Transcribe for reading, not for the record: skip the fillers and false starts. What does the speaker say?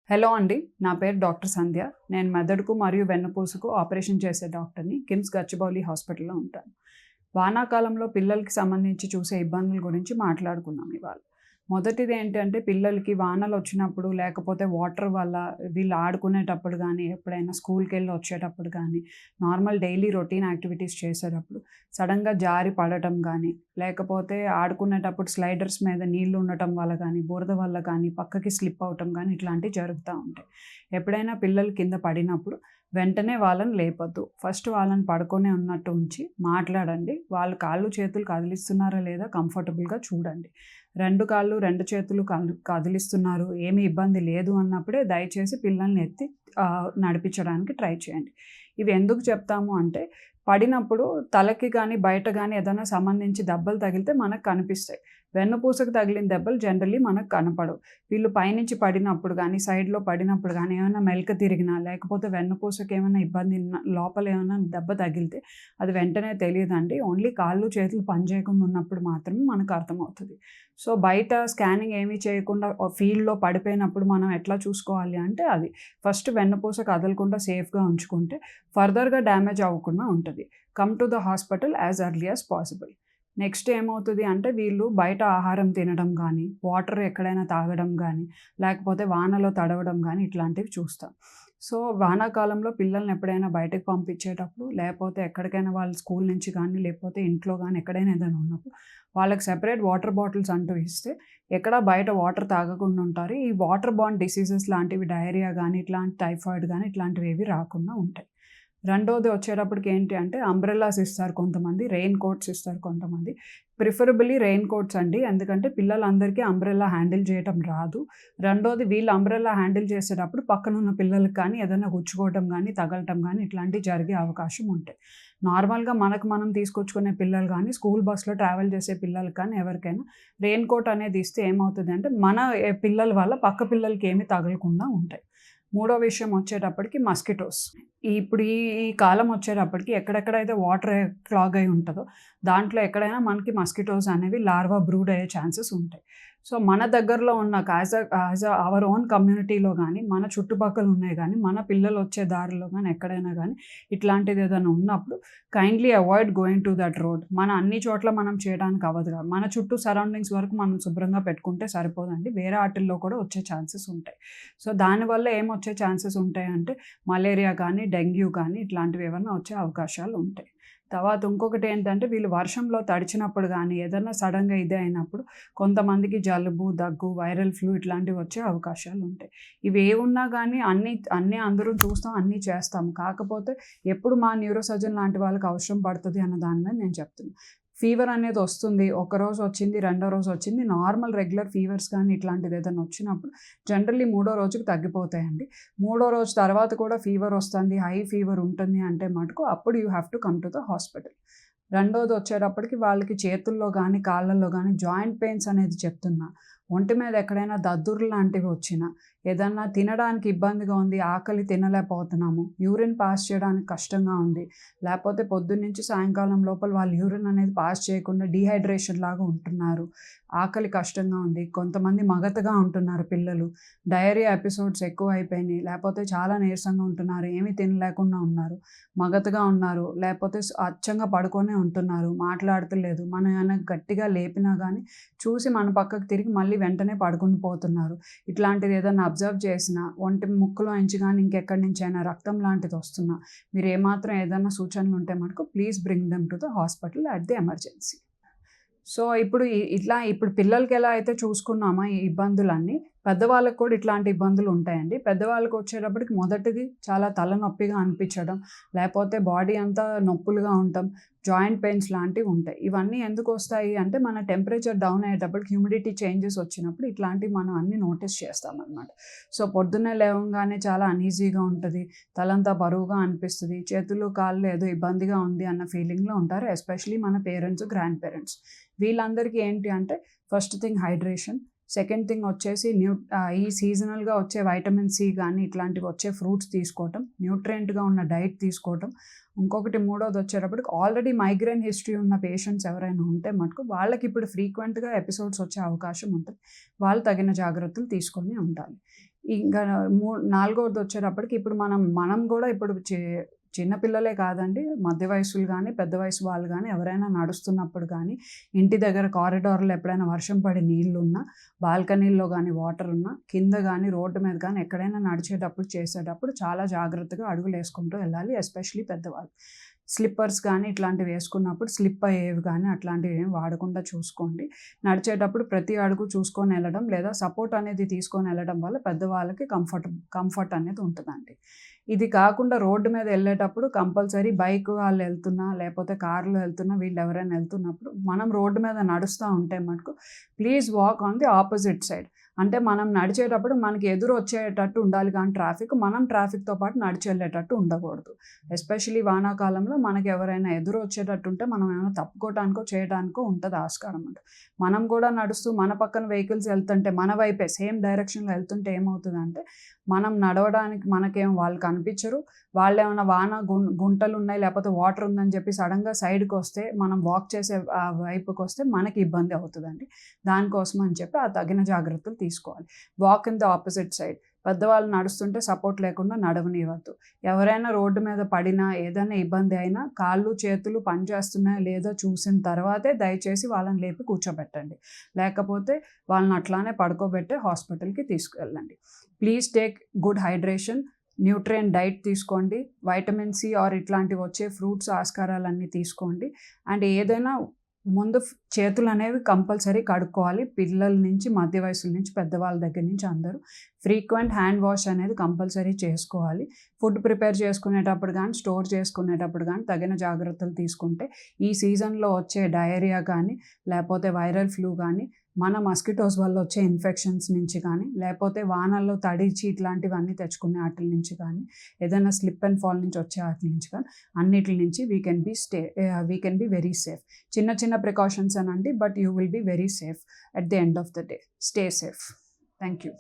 Hello అండి. నా పేరు డాక్టర్ సంధ్య. నేను మెదడుకు మరియు వెన్నుపూసకు ఆపరేషన్ చేసే డాక్టర్‌ని. కిమ్స్ గచ్చిబౌలి హాస్పిటల్‌లో ఉంటాను. వానాకాలంలో పిల్లలకి సంబంధించి చూసే ఇబ్బందుల గురించి మాట్లాడుకుందాం ఇవాళ. మొదటిది ఏంటంటే పిల్లలకి వానలొచ్చినప్పుడు లేకపోతే వాటర్ వల్ల వీళ్ళు ఆడుకునేటప్పుడు గానీ, ఎప్పుడైనా స్కూల్‌కెళ్ళి వచ్చేటప్పుడు గానీ, నార్మల్ డైలీ రొటీన్ యాక్టివిటీస్ చేసేటప్పుడు సడెన్‌గా జారి పడటం గానీ, లేకపోతే ఆడుకునేటప్పుడు స్లైడర్స్ మీద నీళ్లు ఉండటం వల్ల గానీ, బురద వల్ల గానీ, పక్కకి స్లిప్ అవ్వటం గానీ ఇట్లాంటివి జరుగుతా ఉంటాయి. ఎప్పుడైనా పిల్లలు కింద పడినప్పుడు వెంటనే వాళ్ళని లేపొద్దు. ఫస్ట్ వాళ్ళని పడుకొనే ఉన్నట్టు ఉంచి మాట్లాడండి. వాళ్ళు కాళ్ళు, చేతులు కదిలిస్తున్నారా లేదా కంఫర్టబుల్‌గా చూడండి. 2 కాళ్ళు, 2 చేతులు కదిలిస్తున్నారు, ఏమి ఇబ్బంది లేదు అన్నప్పుడే దయచేసి పిల్లల్ని ఎత్తి నడిపించడానికి ట్రై చేయండి. ఇవి ఎందుకు చెప్తాము అంటే, పడినప్పుడు తలకి గానీ, బయట గానీ ఏదైనా సంబంధించి దెబ్బలు తగిలితే మనకు కనిపిస్తాయి. వెన్నుపూసకు తగిలిన దెబ్బలు జనరల్లీ మనకు కనపడవు. వీళ్ళు పైనుంచి పడినప్పుడు గానీ, సైడ్‌లో పడినప్పుడు గానీ, ఏమైనా మెలిక తిరిగినా, లేకపోతే వెన్నుపూసకి ఏమైనా ఇబ్బంది ఉన్నా, లోపల ఏమైనా దెబ్బ తగిలితే అది వెంటనే తెలీదండి. ఓన్లీ కాళ్ళు, చేతులు పనిచేయకుండా ఉన్నప్పుడు మాత్రమే మనకు అర్థమవుతది. సో, బయట స్కానింగ్ ఏమీ చేయకుండా ఫీల్డ్‌లో పడిపోయినప్పుడు మనం ఎట్లా చూసుకోవాలి అంటే అది. ఫస్ట్ వెన్నుపూస కదలకుండా సేఫ్‌గా ఉంచుకుంటే ఫర్దర్‌గా డ్యామేజ్ అవ్వకుండా ఉంటది. Come to the hospital as early as possible. Next ఏమవుతది అంటే వీళ్ళు బయట ఆహారం తినడం గానీ, వాటర్ ఎక్కడైనా తాగడం గానీ, లేకపోతే వానలో తడవడం గానీ ఇట్లాంటివి చూస్తాం. సో, వానాకాలంలో పిల్లల్ని ఎప్పుడైనా బయటకు పంపించేటప్పుడు, లేపోతే ఎక్కడికైనా వాళ్ళు స్కూల్ నుంచి గానీ, లేకపోతే ఇంట్లో గానీ ఎక్కడైనా ఏదైనా ఉన్నప్పుడు వాళ్ళకి సెపరేట్ వాటర్ బాటిల్స్ అంటూ ఇస్తే ఎక్కడ బయట వాటర్ తాగకుండా ఉంటారు. ఈ వాటర్ బార్న్ డిసీజెస్ లాంటివి డయేరియా గానీ, ఇట్లాంటి టైఫాయిడ్ గానీ ఇట్లాంటివేవి రాకుండా ఉంటాయి. రెండోది వచ్చేటప్పటికి ఏంటి అంటే అంబ్రెల్లాస్ ఇస్తారు కొంతమంది, రెయిన్ కోట్స్ ఇస్తారు కొంతమంది. ప్రిఫరబుల్లీ రెయిన్ కోట్స్ అండి. ఎందుకంటే పిల్లలందరికీ అంబ్రెల్లా హ్యాండిల్ చేయటం రాదు. రెండోది వీళ్ళు అంబ్రెల్లా హ్యాండిల్ చేసేటప్పుడు పక్కనున్న పిల్లలకి కానీ ఏదైనా గుచ్చుకోవటం గానీ, తగలటం గానీ ఇట్లాంటివి జరిగే అవకాశం ఉంటాయి. నార్మల్‌గా మనకు మనం తీసుకొచ్చుకునే పిల్లలు గానీ, స్కూల్ బస్‌లో ట్రావెల్ చేసే పిల్లలకి కానీ ఎవరికైనా రెయిన్ కోట్ అనేది ఇస్తే ఏమవుతదంటే మన పిల్లల వల్ల పక్క పిల్లలకి ఏమి తగలకుండా ఉంటాయి. మూడో విషయం వచ్చేటప్పటికి మస్కిటోస్. ఇప్పుడు ఈ ఈ కాలం వచ్చేటప్పటికి ఎక్కడెక్కడైతే వాటర్ క్లాగ్ అయి ఉంటదో, దాంట్లో ఎక్కడైనా మనకి మస్కిటోస్ అనేవి లార్వా బ్రూడ్ అయ్యే ఛాన్సెస్ ఉంటాయి. సో, మన దగ్గరలో ఉన్న యాజ్ అవర్ ఓన్ కమ్యూనిటీలో గానీ, మన చుట్టుపక్కల ఉన్నాయి గానీ, మన పిల్లలు వచ్చే దారిలో గానీ, ఎక్కడైనా గానీ ఇట్లాంటిది ఏదైనా ఉన్నప్పుడు kindly avoid going to that road. మన అన్ని చోట్ల మనం చేయడానికి అవ్వదుగా. మన చుట్టూ సరౌండింగ్స్ వరకు మనం శుభ్రంగా పెట్టుకుంటే సరిపోదండి. వేరే ఆటిల్లో కూడా వచ్చే ఛాన్సెస్ ఉంటాయి. సో, దానివల్ల ఏమొచ్చే ఛాన్సెస్ ఉంటాయంటే మలేరియా కానీ, డెంగ్యూ కానీ ఇట్లాంటివి ఏమన్నా వచ్చే అవకాశాలు ఉంటాయి. తర్వాత ఇంకొకటేంటంటే వీళ్ళు వర్షంలో తడిచినప్పుడు గానీ, ఏదన్నా సడెన్‌గా ఇదే అయినప్పుడు కొంతమందికి జలుబు, దగ్గు, వైరల్ ఫ్లూ ఇట్లాంటివి వచ్చే అవకాశాలుంటాయి. ఇవేవున్నా గానీ అన్నీ అందరం చూస్తాం, అన్నీ చేస్తాం. కాకపోతే ఎప్పుడు మా న్యూరో సర్జన్ లాంటి వాళ్ళకి అవసరం పడతది అన్న దాని మీద నేను చెప్తున్నా. ఫీవర్ అనేది వస్తుంది. ఒకరోజు వచ్చింది, రెండో రోజు వచ్చింది. నార్మల్ రెగ్యులర్ ఫీవర్స్ కానీ ఇట్లాంటిది ఏదైనా వచ్చినప్పుడు జనరల్లీ మూడో రోజుకి తగ్గిపోతాయండి. మూడో రోజు తర్వాత కూడా ఫీవర్ వస్తుంది, హై ఫీవర్ ఉంటుంది అంటే మటుకు అప్పుడు you have to come to the hospital. రెండోది వచ్చేటప్పటికి వాళ్ళకి చేతుల్లో గానీ, కాళ్ళల్లో గానీ జాయింట్ పెయిన్స్ అనేది చెప్తున్నా. ఒంటి మీద ఎక్కడైనా దద్దుర్లు లాంటివి వచ్చినా, ఏదన్నా తినడానికి ఇబ్బందిగా ఉంది, ఆకలి తినలేకపోతున్నాము, యూరిన్ పాస్ చేయడానికి కష్టంగా ఉంది, లేపోతే పొద్దున్నుంచి సాయంకాలం లోపల వాళ్ళు యూరిన్ అనేది పాస్ చేయకుండా డీహైడ్రేషన్ లాగా ఉంటున్నారు, ఆకలి కష్టంగా ఉంది, కొంతమంది మగతగా ఉంటున్నారు పిల్లలు, డయేరియా ఎపిసోడ్స్ ఎక్కువైపోయినాయి, లేపోతే చాలా నీరసంగా ఉంటున్నారు, ఏమీ తినలేకుండా ఉన్నారు, మగతగా ఉన్నారు, లేపోతే అచ్చంగా పడుకొనే ఉంటున్నారు, మాట్లాడతలేదు, మనం ఏమైనా గట్టిగా లేపినా గానీ చూసి మన పక్కకు తిరిగి మళ్ళీ వెంటనే పడుకొని పోతున్నారు. ఇట్లాంటిది ఏదన్నా అబ్జర్వ్ చేసినా, ముక్కులో నుంచి గానీ ఇంకెక్కడి నుంచైనా రక్తం లాంటిది వస్తున్నా, మీరు ఏమాత్రం ఏదన్నా సూచనలు ఉంటే మటుకు please bring them to the hospital at the emergency. So, ఇప్పుడు పిల్లలకి ఎలా అయితే చూసుకున్నామో ఈ ఇబ్బందులన్నీ, పెద్దవాళ్ళకి కూడా ఇట్లాంటి ఇబ్బందులు ఉంటాయండి. పెద్దవాళ్ళకి వచ్చేటప్పటికి మొదటిది చాలా తలనొప్పిగా అనిపించడం, లేపోతే బాడీ అంతా నొప్పులుగా ఉండటం, జాయింట్ పెయిన్స్ లాంటివి ఉంటాయి. ఇవన్నీ ఎందుకొస్తాయి అంటే మన టెంపరేచర్ డౌన్ అయ్యేటప్పటికి హ్యూమిడిటీ చేంజెస్ వచ్చినప్పుడు ఇట్లాంటివి మనం అన్నీ నోటీస్ చేస్తామనమాట. సో, పొద్దున్నే లేవంగానే చాలా అన్‌ఈజీగా ఉంటది, తలంతా బరువుగా అనిపిస్తది, చేతులు, కాళ్ళు ఏదో ఇబ్బందిగా ఉంది అన్న ఫీలింగ్‌లో ఉంటారు. ఎస్పెషల్లీ మన పేరెంట్స్, గ్రాండ్ పేరెంట్స్. వీళ్ళందరికీ ఏంటి అంటే first thing hydration, second thing వచ్చేసి ఈ సీజనల్గా వచ్చే వైటమిన్ సి కానీ ఇట్లాంటివి వచ్చే ఫ్రూట్స్ తీసుకోవటం, న్యూట్రియంట్గా ఉన్న డైట్ తీసుకోవటం. ఇంకొకటి మూడోది వచ్చేటప్పటికి ఆల్రెడీ మైగ్రేన్ హిస్టరీ ఉన్న పేషెంట్స్ ఎవరైనా ఉంటే మటుకు వాళ్ళకి ఇప్పుడు ఫ్రీక్వెంట్గా ఎపిసోడ్స్ వచ్చే అవకాశం ఉంటుంది. వాళ్ళు తగిన జాగ్రత్తలు తీసుకొని ఉండాలి. ఇంకా నాలుగవది వచ్చేటప్పటికి ఇప్పుడు మనం కూడా ఇప్పుడు చిన్నపిల్లలే కాదండి, మధ్య వయసులు కానీ పెద్ద వయసు వాళ్ళు కానీ ఎవరైనా నడుస్తున్నప్పుడు కానీ, ఇంటి దగ్గర కారిడార్లో ఎప్పుడైనా వర్షం పడి నీళ్లున్నా, బాల్కనీల్లో కానీ వాటర్ ఉన్నా, కింద కానీ రోడ్డు మీద కానీ ఎక్కడైనా నడిచేటప్పుడు చేసేటప్పుడు చాలా జాగ్రత్తగా అడుగులు వేసుకుంటూ వెళ్ళాలి. ఎస్పెషలీ పెద్దవాళ్ళు స్లిప్పర్స్ కానీ ఇట్లాంటివి వేసుకున్నప్పుడు స్లిప్ అయ్యేవి కానీ అట్లాంటివి ఏం వాడకుండా చూసుకోండి. నడిచేటప్పుడు ప్రతి అడుగు చూసుకొని వెళ్ళడం లేదా సపోర్ట్ అనేది తీసుకొని వెళ్ళడం వల్ల పెద్దవాళ్ళకి కంఫర్ట్ అనేది ఉంటుందండి. ఇది కాకుండా రోడ్డు మీద వెళ్ళేటప్పుడు కంపల్సరీ బైక్ వాళ్ళు వెళ్తున్నా లేకపోతే కార్లో వెళ్తున్నా వీళ్ళు ఎవరైనా వెళ్తున్నప్పుడు మనం రోడ్డు మీద నడుస్తూ ఉంటే మటుకు please walk on the opposite side. అంటే మనం నడిచేటప్పుడు మనకి ఎదురు వచ్చేటట్టు ఉండాలి కానీ మనం ట్రాఫిక్తో పాటు నడిచి వెళ్ళేటట్టు ఉండకూడదు. ఎస్పెషలీ వానాకాలంలో మనకి ఎవరైనా ఎదురు వచ్చేటట్టు ఉంటే మనం ఏమైనా తప్పుకోవటానికో చేయడానికో ఉంటుంది ఆస్కారం అంటే. మనం కూడా నడుస్తూ మన పక్కన వెహికల్స్ వెళ్తుంటే మన వైపే సేమ్ డైరెక్షన్లో వెళ్తుంటే ఏమవుతుందంటే మనం నడవడానికి మనకేం వాళ్ళు కనిపించరు. వాళ్ళు ఏమైనా గుంటలు ఉన్నాయి లేకపోతే వాటర్ ఉందని చెప్పి సడన్గా సైడ్కి వస్తే మనం వాక్ చేసే వైపుకి వస్తే మనకి ఇబ్బంది అవుతుందండి. దానికోసం అని చెప్పి ఆ తగిన జాగ్రత్తలు తీసుకోవాలి. Walk in the opposite side. పెద్దవాళ్ళు నడుస్తుంటే సపోర్ట్ లేకుండా నడవనివ్వద్దు. ఎవరైనా రోడ్డు మీద పడినా ఏదైనా ఇబ్బంది అయినా కాళ్ళు చేతులు పనిచేస్తున్నాయో లేదో చూసిన తర్వాతే దయచేసి వాళ్ళని లేపి కూర్చోబెట్టండి. లేకపోతే వాళ్ళని అట్లానే పడుకోబెట్టే హాస్పిటల్కి తీసుకువెళ్ళండి. Please take good hydration, nutrient diet తీసుకోండి, వైటమిన్ సి ఆర్ ఇట్లాంటివి వచ్చే ఫ్రూట్స్ ఆస్కారాలన్నీ తీసుకోండి. అండ్ ఏదైనా ముందు చేతులు అనేవి కంపల్సరీ కడుక్కోవాలి. పిల్లల నుంచి మధ్య వయసుల నుంచి పెద్దవాళ్ళ దగ్గర నుంచి అందరూ ఫ్రీక్వెంట్ హ్యాండ్ వాష్ అనేది కంపల్సరీ చేసుకోవాలి. ఫుడ్ ప్రిపేర్ చేసుకునేటప్పుడు కానీ స్టోర్ చేసుకునేటప్పుడు కానీ తగిన జాగ్రత్తలు తీసుకుంటే ఈ సీజన్లో వచ్చే డయేరియా కానీ లేకపోతే వైరల్ ఫ్లూ కానీ మన మస్కిటోస్ వల్ల వచ్చే ఇన్ఫెక్షన్స్ నుంచి కానీ లేకపోతే వానల్లో తడిచి ఇట్లాంటివన్నీ తెచ్చుకునే వాటి నుంచి కానీ ఏదైనా స్లిప్ అండ్ ఫాల్ నుంచి వచ్చే వాటి నుంచి కానీ అన్నిటి నుంచి we can be very safe. చిన్న ప్రికాషన్స్ అనండి, but you will be very safe at the end of the day. Stay safe. Thank you.